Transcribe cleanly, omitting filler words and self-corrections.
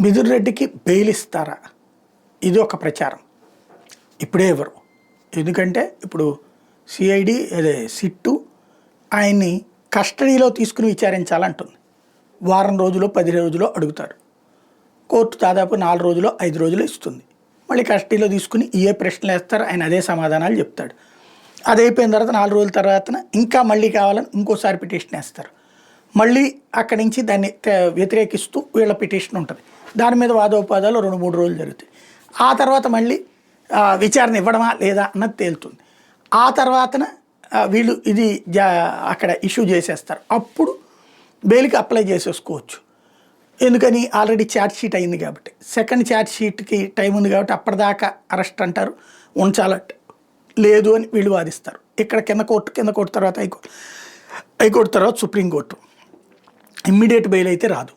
మిథున్ రెడ్డికి బెయిల్ ఇస్తారా? ఇది ఒక ప్రచారం. ఇప్పుడే ఎవరు, ఎందుకంటే ఇప్పుడు సిఐడి అదే సిట్టు ఆయన్ని కస్టడీలో తీసుకుని విచారించాలంటుంది. వారం రోజులు 10 రోజులు అడుగుతారు. కోర్టు దాదాపు 4 రోజులు 5 రోజులు ఇస్తుంది. మళ్ళీ కస్టడీలో తీసుకుని ఏ ప్రశ్నలు వేస్తారు, ఆయన అదే సమాధానాలు చెప్తాడు. అది అయిపోయిన తర్వాత 4 రోజుల తర్వాత ఇంకా మళ్ళీ కావాలని ఇంకోసారి పిటిషన్ వేస్తారు. మళ్ళీ అక్కడి నుంచి దాన్ని వ్యతిరేకిస్తూ వీళ్ళ పిటిషన్ ఉంటుంది. దాని మీద వాదోపాదాలు 2-3 రోజులు జరుగుతాయి. ఆ తర్వాత మళ్ళీ విచారణ ఇవ్వడమా లేదా అన్నది తేలుతుంది. ఆ తర్వాతన వీళ్ళు ఇది అక్కడ ఇష్యూ చేసేస్తారు. అప్పుడు బెయిల్కి అప్లై చేసేసుకోవచ్చు. ఎందుకని ఆల్రెడీ ఛార్జ్ షీట్ అయింది కాబట్టి. సెకండ్ ఛార్జ్ షీట్కి టైం ఉంది కాబట్టి అప్పటిదాకా అరెస్ట్ అంటారు, ఉంచాలంటే లేదు అని వీళ్ళు వాదిస్తారు. ఇక్కడ కింద కోర్టు తర్వాత హైకోర్టు తర్వాత సుప్రీంకోర్టు. ఇమ్మీడియట్ బెయిల్ అయితే రాదు.